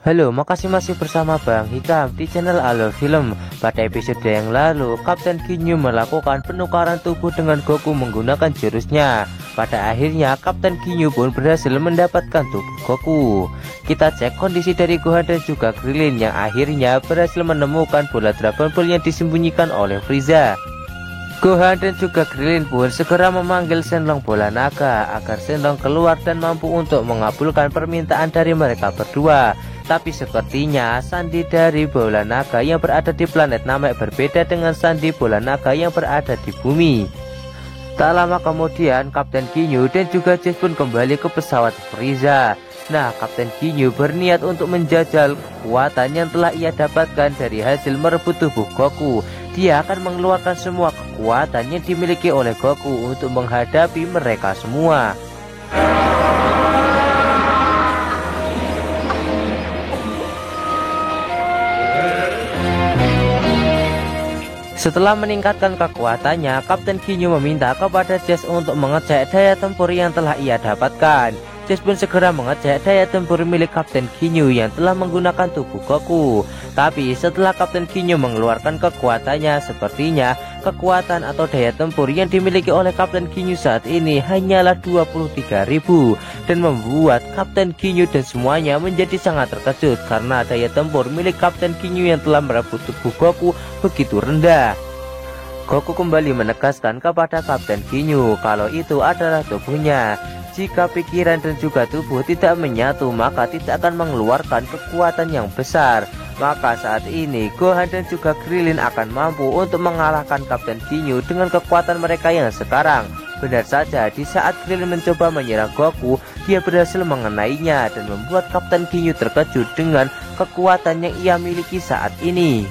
Halo, makasih masih bersama Bang Hikam di channel Alur Film. Pada episode yang lalu, Kapten Ginyu melakukan penukaran tubuh dengan Goku menggunakan jurusnya. Pada akhirnya, Kapten Ginyu pun berhasil mendapatkan tubuh Goku. Kita cek kondisi dari Gohan dan juga Krillin yang akhirnya berhasil menemukan bola Dragon Ball yang disembunyikan oleh Frieza. Gohan dan juga Krillin pun segera memanggil Shenlong Bola Naga agar Shenlong keluar dan mampu untuk mengabulkan permintaan dari mereka berdua. Tapi sepertinya sandi dari bola naga yang berada di planet Namek berbeda dengan sandi bola naga yang berada di bumi. Tak lama kemudian Kapten Ginyu dan juga Jess pun kembali ke pesawat Frieza. Nah, Kapten Ginyu berniat untuk menjajal kekuatan yang telah ia dapatkan dari hasil merebut tubuh Goku. Dia akan mengeluarkan semua kekuatan yang dimiliki oleh Goku untuk menghadapi mereka semua. Setelah meningkatkan kekuatannya, Kapten Ginyu meminta kepada Jess untuk mengecek daya tempur yang telah ia dapatkan. Jess pun segera mengecek daya tempur milik Kapten Ginyu yang telah menggunakan tubuh Goku. Tapi setelah Kapten Ginyu mengeluarkan kekuatannya, sepertinya kekuatan atau daya tempur yang dimiliki oleh Kapten Ginyu saat ini hanyalah 23.000 dan membuat Kapten Ginyu dan semuanya menjadi sangat terkejut karena daya tempur milik Kapten Ginyu yang telah merebut tubuh Goku begitu rendah. Goku kembali menegaskan kepada Kapten Ginyu kalau itu adalah tubuhnya. Jika pikiran dan juga tubuh tidak menyatu, maka tidak akan mengeluarkan kekuatan yang besar. Maka saat ini Gohan dan juga Krillin akan mampu untuk mengalahkan Kapten Ginyu dengan kekuatan mereka yang sekarang. Benar saja, di saat Krillin mencoba menyerang Goku, dia berhasil mengenainya dan membuat Kapten Ginyu terkejut dengan kekuatan yang ia miliki saat ini.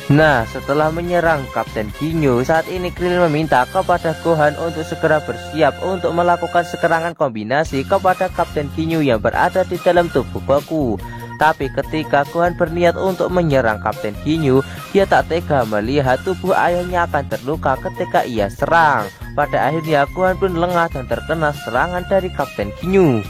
Nah, setelah menyerang Kapten Ginyu, saat ini Krillin meminta kepada Gohan untuk segera bersiap untuk melakukan serangan kombinasi kepada Kapten Ginyu yang berada di dalam tubuh Goku. Tapi ketika Gohan berniat untuk menyerang Kapten Ginyu, dia tak tega melihat tubuh ayahnya akan terluka ketika ia serang. Pada akhirnya Gohan pun lengah dan terkena serangan dari Kapten Ginyu.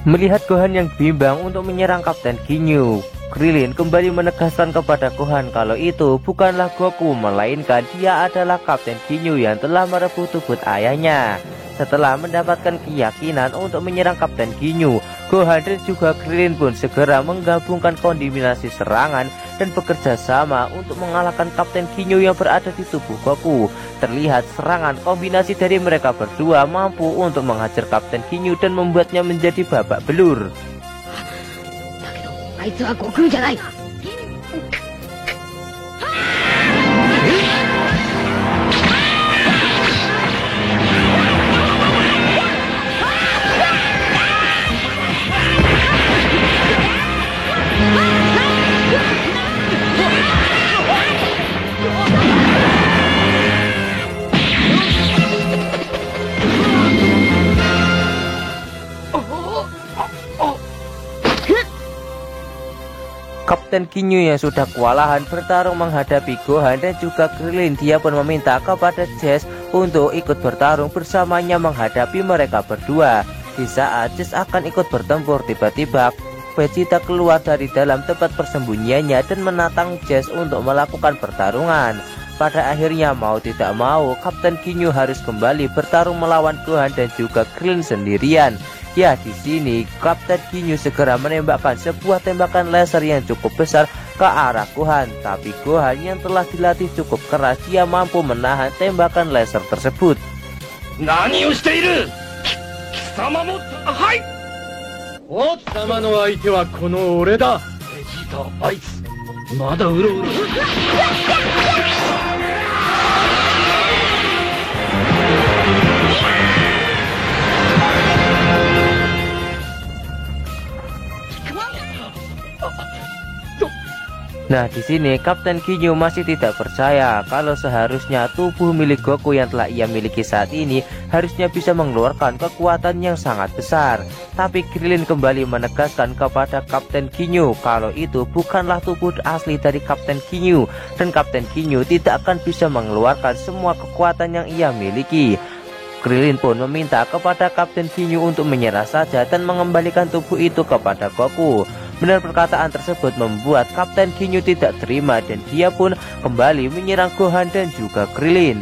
Melihat Gohan yang bimbang untuk menyerang Kapten Ginyu, Krillin kembali menegaskan kepada Gohan kalau itu bukanlah Goku, melainkan dia adalah Kapten Ginyu yang telah merebut tubuh ayahnya. Setelah mendapatkan keyakinan untuk menyerang Kapten Ginyu, Gohan dan juga Krillin pun segera menggabungkan kombinasi serangan dan bekerja sama untuk mengalahkan Kapten Ginyu yang berada di tubuh Goku. Terlihat serangan kombinasi dari mereka berdua mampu untuk menghajar Kapten Ginyu dan membuatnya menjadi babak belur. Kapten Ginyu yang sudah kewalahan bertarung menghadapi Gohan dan juga Krillin, dia pun meminta kepada Jess untuk ikut bertarung bersamanya menghadapi mereka berdua. Di saat Jess akan ikut bertempur, tiba-tiba Vegeta keluar dari dalam tempat persembunyiannya dan menantang Jess untuk melakukan pertarungan. Pada akhirnya mau tidak mau, Kapten Ginyu harus kembali bertarung melawan Gohan dan juga Krillin sendirian. Ya, di sini Kapten Ginyu segera menembakkan sebuah tembakan laser yang cukup besar ke arah Gohan. Tapi Gohan yang telah dilatih cukup keras, dia mampu menahan tembakan laser tersebut. Naniをしている? Kisama mo, hai! 貴様の相手はこの俺だ。ベジータ、あいつまだうろうろ。Nah, di sini Kapten Ginyu masih tidak percaya kalau seharusnya tubuh milik Goku yang telah ia miliki saat ini harusnya bisa mengeluarkan kekuatan yang sangat besar. Tapi Krillin kembali menegaskan kepada Kapten Ginyu kalau itu bukanlah tubuh asli dari Kapten Ginyu, dan Kapten Ginyu tidak akan bisa mengeluarkan semua kekuatan yang ia miliki. Krillin pun meminta kepada Kapten Ginyu untuk menyerah saja dan mengembalikan tubuh itu kepada Goku. Benar, perkataan tersebut membuat Kapten Ginyu tidak terima dan dia pun kembali menyerang Gohan dan juga Krillin.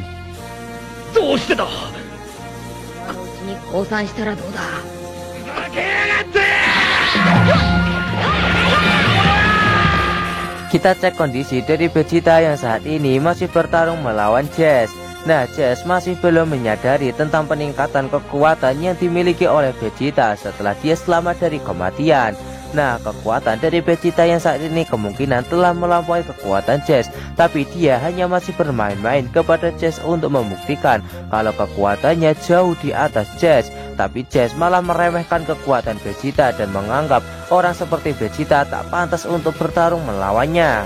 Kita cek kondisi dari Vegeta yang saat ini masih bertarung melawan Jazz. Nah, Jazz masih belum menyadari tentang peningkatan kekuatan yang dimiliki oleh Vegeta setelah dia selamat dari kematian. Nah, kekuatan dari Vegeta yang saat ini kemungkinan telah melampaui kekuatan Jazz, tapi dia hanya masih bermain-main kepada Jazz untuk membuktikan kalau kekuatannya jauh di atas Jazz. Tapi Jazz malah meremehkan kekuatan Vegeta dan menganggap orang seperti Vegeta tak pantas untuk bertarung melawannya.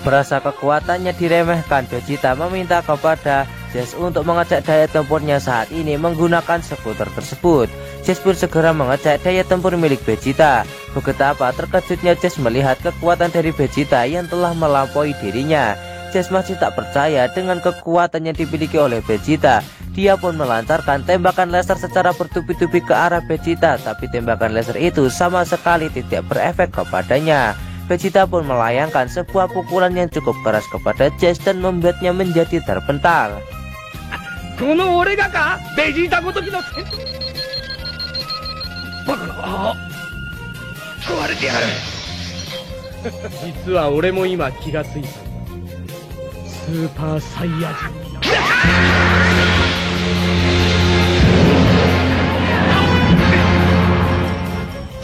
Merasa kekuatannya diremehkan, Vegeta meminta kepada Jazz untuk mengecek daya tempurnya saat ini menggunakan skuter tersebut. Jazz pun segera mengecek daya tempur milik Vegeta. Betapa terkejutnya Jazz melihat kekuatan dari Vegeta yang telah melampaui dirinya. Jazz masih tak percaya dengan kekuatan yang dimiliki oleh Vegeta. Dia pun melancarkan tembakan laser secara bertubi-tubi ke arah Vegeta, tapi tembakan laser itu sama sekali tidak berefek kepadanya. Vegeta pun melayangkan sebuah pukulan yang cukup keras kepada Jazz dan membuatnya menjadi terpental.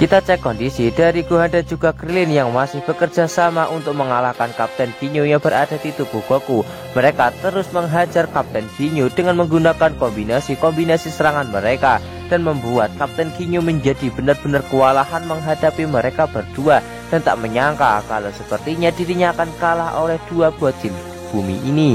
Kita cek kondisi dari Gohan dan juga Krillin yang masih bekerja sama untuk mengalahkan Kapten Ginyu yang berada di tubuh Goku. Mereka terus menghajar Kapten Ginyu dengan menggunakan kombinasi serangan mereka dan membuat Kapten Ginyu menjadi benar-benar kewalahan menghadapi mereka berdua dan tak menyangka kalau sepertinya dirinya akan kalah oleh dua bocil bumi ini.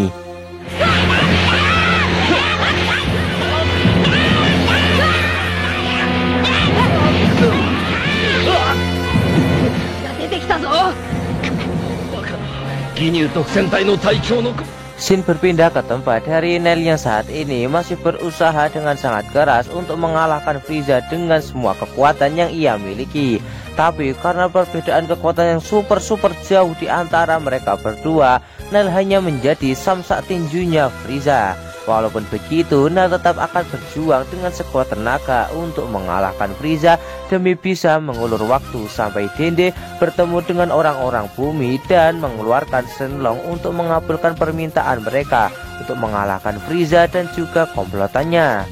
Shin berpindah ke tempat dari Nel yang saat ini masih berusaha dengan sangat keras untuk mengalahkan Frieza dengan semua kekuatan yang ia miliki. Tapi karena perbedaan kekuatan yang super jauh di antara mereka berdua, Nel hanya menjadi samsak tinjunya Frieza. Walaupun begitu, Nel tetap akan berjuang dengan sekuat tenaga untuk mengalahkan Frieza demi bisa mengulur waktu sampai Dende bertemu dengan orang-orang bumi dan mengeluarkan Shenlong untuk mengabulkan permintaan mereka untuk mengalahkan Frieza dan juga komplotannya.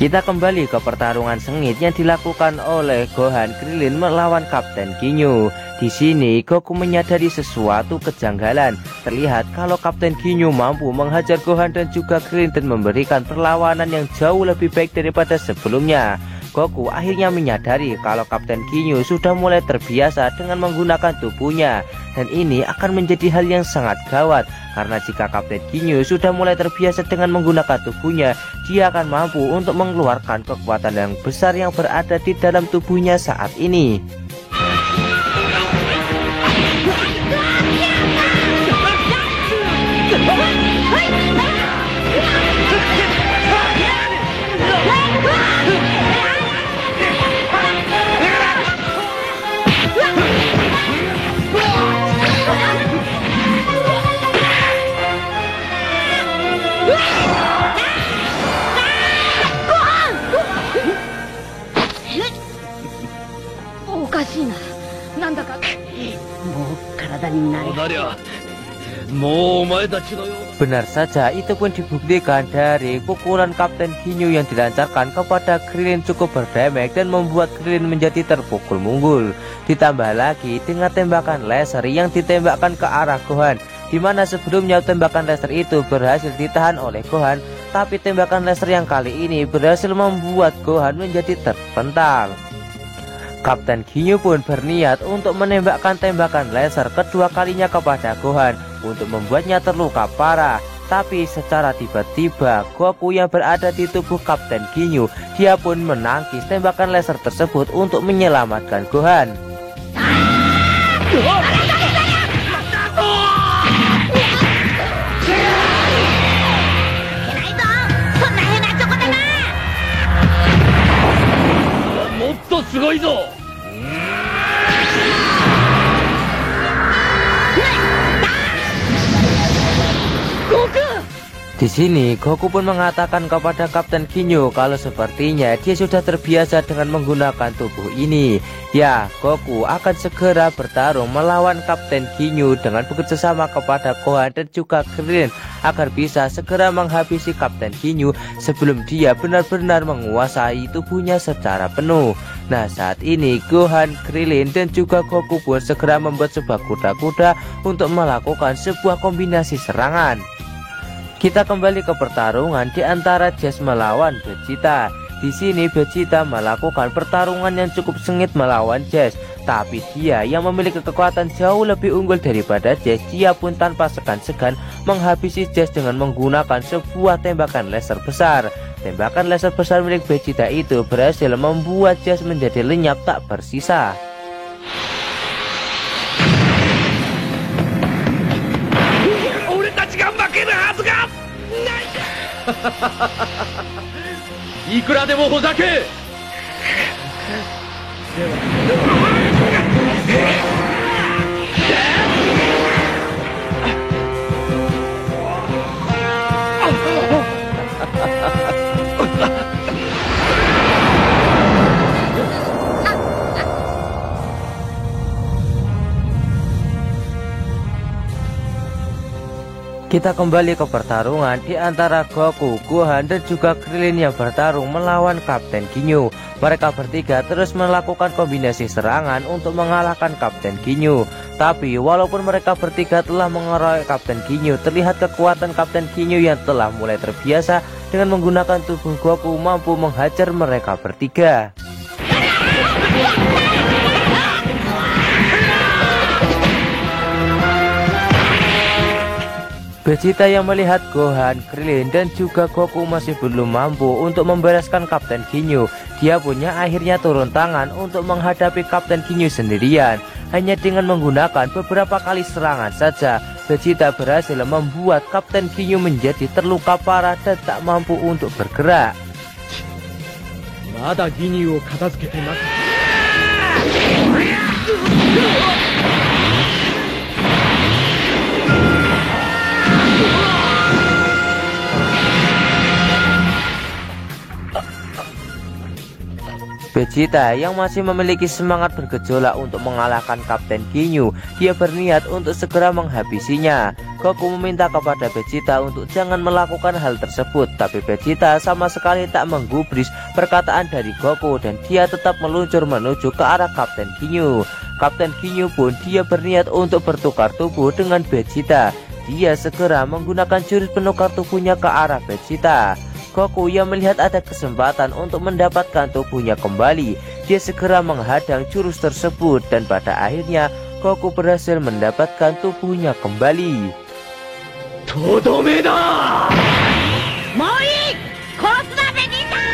Kita kembali ke pertarungan sengit yang dilakukan oleh Gohan Krillin melawan Kapten Ginyu. Di sini Goku menyadari sesuatu kejanggalan. Terlihat kalau Kapten Ginyu mampu menghajar Gohan dan juga Krillin dan memberikan perlawanan yang jauh lebih baik daripada sebelumnya. Goku akhirnya menyadari kalau Kapten Ginyu sudah mulai terbiasa dengan menggunakan tubuhnya, dan ini akan menjadi hal yang sangat gawat karena jika Kapten Ginyu sudah mulai terbiasa dengan menggunakan tubuhnya, dia akan mampu untuk mengeluarkan kekuatan yang besar yang berada di dalam tubuhnya saat ini. かしいな。なんだかもう体に慣れ。なりゃ、もうお前たちのような。Benar saja, itu pun dibuktikan dari pukulan Kapten Ginyu yang dilancarkan kepada Krillin cukup berdamage dan membuat Krillin menjadi terpukul mundur. Ditambah lagi dengan tembakan laser yang ditembakkan ke arah Gohan, di mana sebelumnya tembakan laser itu berhasil ditahan oleh Gohan, tapi tembakan laser yang kali ini berhasil membuat Gohan menjadi terpental. Kapten Ginyu pun berniat untuk menembakkan tembakan laser kedua kalinya kepada Gohan untuk membuatnya terluka parah. Tapi secara tiba-tiba Goku yang berada di tubuh Kapten Ginyu, dia pun menangkis tembakan laser tersebut untuk menyelamatkan Gohan. Di sini Goku pun mengatakan kepada Kapten Ginyu kalau sepertinya dia sudah terbiasa dengan menggunakan tubuh ini. Ya, Goku akan segera bertarung melawan Kapten Ginyu dengan bekerjasama kepada Gohan dan juga Krillin agar bisa segera menghabisi Kapten Ginyu sebelum dia benar-benar menguasai tubuhnya secara penuh. Nah, saat ini Gohan, Krillin dan juga Goku pun segera membuat sebuah kuda-kuda untuk melakukan sebuah kombinasi serangan. Kita kembali ke pertarungan di antara Jazz melawan Vegeta. Di sini Vegeta melakukan pertarungan yang cukup sengit melawan Jazz, tapi dia yang memiliki kekuatan jauh lebih unggul daripada Jazz. Dia pun tanpa segan-segan menghabisi Jazz dengan menggunakan sebuah tembakan laser besar. Tembakan laser besar milik Vegeta itu berhasil membuat Jazz menjadi lenyap tak bersisa. Kita kembali ke pertarungan di antara Goku, Gohan dan juga Krillin yang bertarung melawan Kapten Ginyu. Mereka bertiga terus melakukan kombinasi serangan untuk mengalahkan Kapten Ginyu. Tapi walaupun mereka bertiga telah mengeroyok Kapten Ginyu, terlihat kekuatan Kapten Ginyu yang telah mulai terbiasa dengan menggunakan tubuh Goku mampu menghajar mereka bertiga. Vegeta yang melihat Gohan, Krillin dan juga Goku masih belum mampu untuk membereskan Kapten Ginyu, dia punya akhirnya turun tangan untuk menghadapi Kapten Ginyu sendirian. Hanya dengan menggunakan beberapa kali serangan saja, Vegeta berhasil membuat Kapten Ginyu menjadi terluka parah dan tak mampu untuk bergerak. Vegeta yang masih memiliki semangat bergejolak untuk mengalahkan Kapten Ginyu, dia berniat untuk segera menghabisinya. Goku meminta kepada Vegeta untuk jangan melakukan hal tersebut, tapi Vegeta sama sekali tak menggubris perkataan dari Goku dan dia tetap meluncur menuju ke arah Kapten Ginyu. Kapten Ginyu pun dia berniat untuk bertukar tubuh dengan Vegeta. Dia segera menggunakan jurus penukar tubuhnya ke arah Vegeta. Goku yang melihat ada kesempatan untuk mendapatkan tubuhnya kembali, dia segera menghadang jurus tersebut dan pada akhirnya Goku berhasil mendapatkan tubuhnya kembali. Todomeda! Moi! Kosuda Vegeta!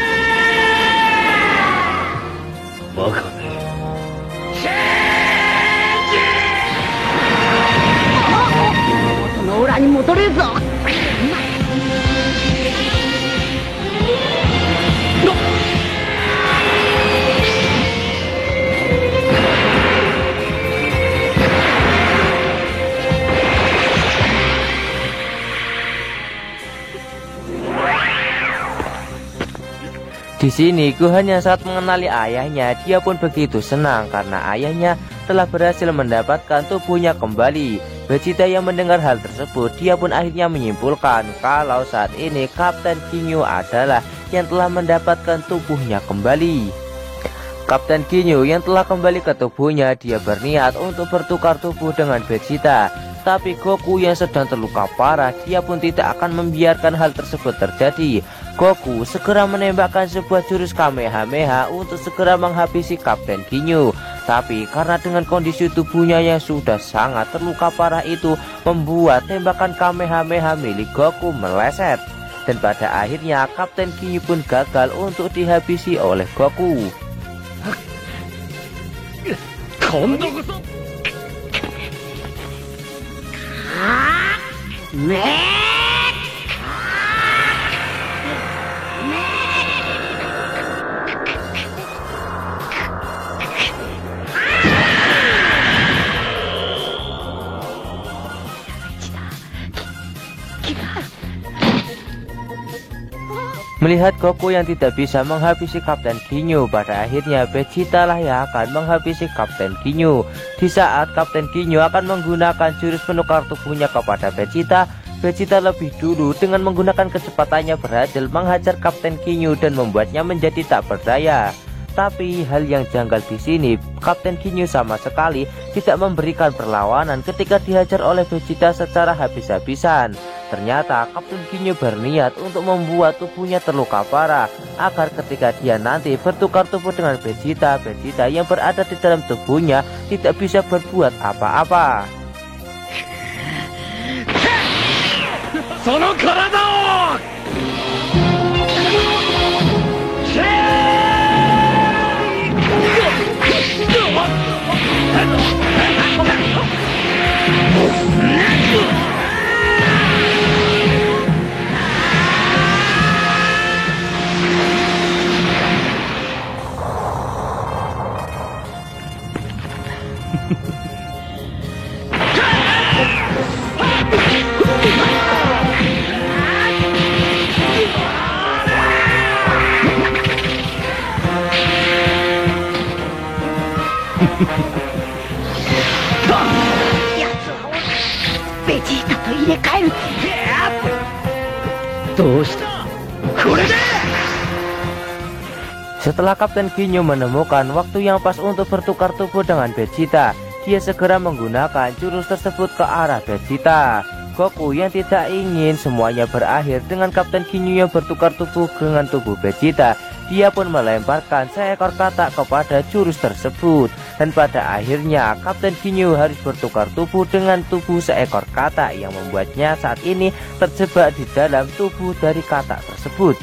Baka. Oh, 裏に戻れるぞ。Di sini Gohan yang saat mengenali ayahnya, dia pun begitu senang karena ayahnya telah berhasil mendapatkan tubuhnya kembali. Vegeta yang mendengar hal tersebut, dia pun akhirnya menyimpulkan kalau saat ini Kapten Ginyu adalah yang telah mendapatkan tubuhnya kembali. Kapten Ginyu yang telah kembali ke tubuhnya, dia berniat untuk bertukar tubuh dengan Vegeta. Tapi Goku yang sedang terluka parah, dia pun tidak akan membiarkan hal tersebut terjadi. Goku segera menembakkan sebuah jurus Kamehameha untuk segera menghabisi Kapten Ginyu. Tapi karena dengan kondisi tubuhnya yang sudah sangat terluka parah itu, membuat tembakan Kamehameha milik Goku meleset. Dan pada akhirnya Kapten Ginyu pun gagal untuk dihabisi oleh Goku. Melihat Goku yang tidak bisa menghabisi Kapten Ginyu, pada akhirnya Vegeta lah yang akan menghabisi Kapten Ginyu. Di saat Kapten Ginyu akan menggunakan jurus penukar tubuhnya kepada Vegeta, Vegeta lebih dulu dengan menggunakan kecepatannya berhasil menghajar Kapten Ginyu dan membuatnya menjadi tak berdaya. Tapi hal yang janggal di sini, Kapten Ginyu sama sekali tidak memberikan perlawanan ketika dihajar oleh Vegeta secara habis-habisan. Ternyata Kapten Ginyu berniat untuk membuat tubuhnya terluka parah agar ketika dia nanti bertukar tubuh dengan Vegeta, Vegeta yang berada di dalam tubuhnya tidak bisa berbuat apa-apa. Sono karada o! Setelah Kapten Ginyu menemukan waktu yang pas untuk bertukar tubuh dengan Vegeta, dia segera menggunakan jurus tersebut ke arah Vegeta. Goku yang tidak ingin semuanya berakhir dengan Kapten Ginyu yang bertukar tubuh dengan tubuh Vegeta, dia pun melemparkan seekor katak kepada jurus tersebut. Dan pada akhirnya Kapten Ginyu harus bertukar tubuh dengan tubuh seekor katak yang membuatnya saat ini terjebak di dalam tubuh dari katak tersebut.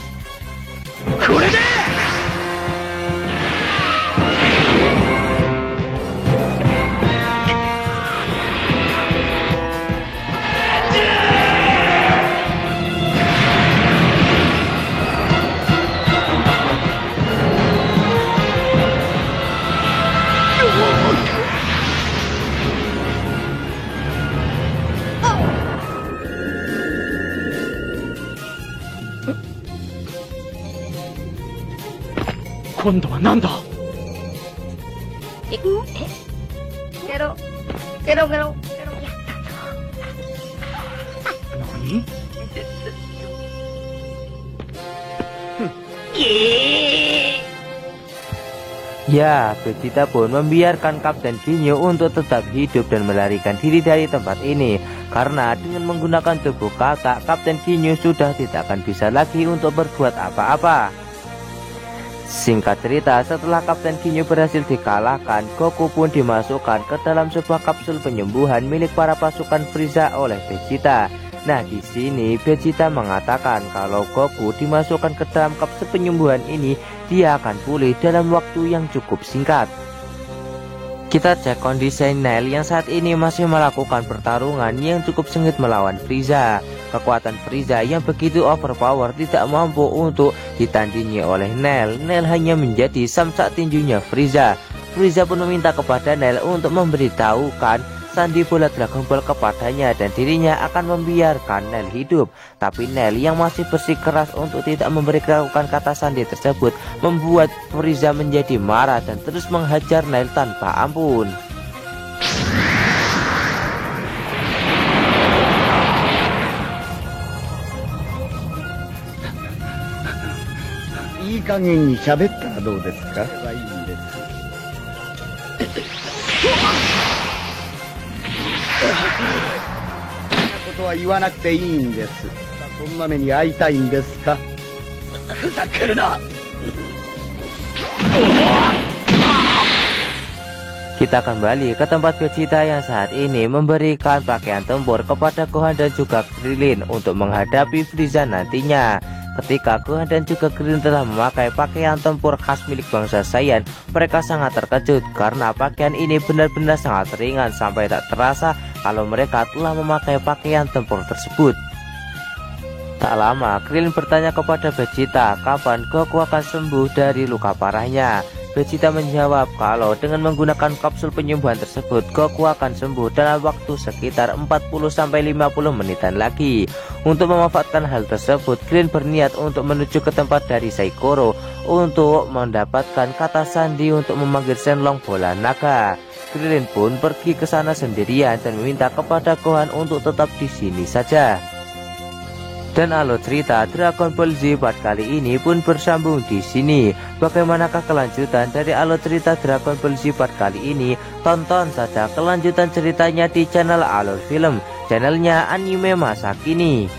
Ya, Vegeta pun membiarkan Kapten Ginyu untuk tetap hidup dan melarikan diri dari tempat ini. Karena dengan menggunakan tubuh katak, Kapten Ginyu sudah tidak akan bisa lagi untuk berbuat apa-apa. Singkat cerita, setelah Kapten Ginyu berhasil dikalahkan, Goku pun dimasukkan ke dalam sebuah kapsul penyembuhan milik para pasukan Frieza oleh Vegeta. Nah, di sini Vegeta mengatakan kalau Goku dimasukkan ke dalam kapsul penyembuhan ini, dia akan pulih dalam waktu yang cukup singkat. Kita cek kondisi Nail yang saat ini masih melakukan pertarungan yang cukup sengit melawan Frieza. Kekuatan Frieza yang begitu overpower tidak mampu untuk ditandingi oleh Nail. Nail hanya menjadi samsak tinjunya Frieza. Frieza pun meminta kepada Nail untuk memberitahukan sandi bola Dragon Ball kepadanya dan dirinya akan membiarkan Nail hidup. Tapi Nail yang masih bersikeras untuk tidak memberitahukan kata sandi tersebut membuat Frieza menjadi marah dan terus menghajar Nail tanpa ampun.いい加減に喋ったらどうですか？いいんです。そんなことは言わなくていいんです。そんな目に遭いたいんですか？ふざけるな。Kita kembali ke tempat Vegeta yang saat ini memberikan pakaian tempur kepada Gohan dan juga Krillin untuk menghadapi Frieza nantinya. Ketika Gohan dan juga Krillin telah memakai pakaian tempur khas milik bangsa Saiyan, mereka sangat terkejut karena pakaian ini benar-benar sangat ringan sampai tak terasa kalau mereka telah memakai pakaian tempur tersebut. Tak lama, Krillin bertanya kepada Vegeta kapan Goku akan sembuh dari luka parahnya. Vegeta menjawab kalau dengan menggunakan kapsul penyembuhan tersebut, Goku akan sembuh dalam waktu sekitar 40-50 menitan lagi. Untuk memanfaatkan hal tersebut, Krillin berniat untuk menuju ke tempat dari Saikoro untuk mendapatkan kata sandi untuk memanggil Shenlong bola naga. Krillin pun pergi ke sana sendirian dan meminta kepada Gohan untuk tetap di sini saja. Dan alur cerita Dragon Ball Z part kali ini pun bersambung di sini. Bagaimanakah kelanjutan dari alur cerita Dragon Ball Z part kali ini? Tonton saja kelanjutan ceritanya di channel Alur Film, channelnya anime masa kini.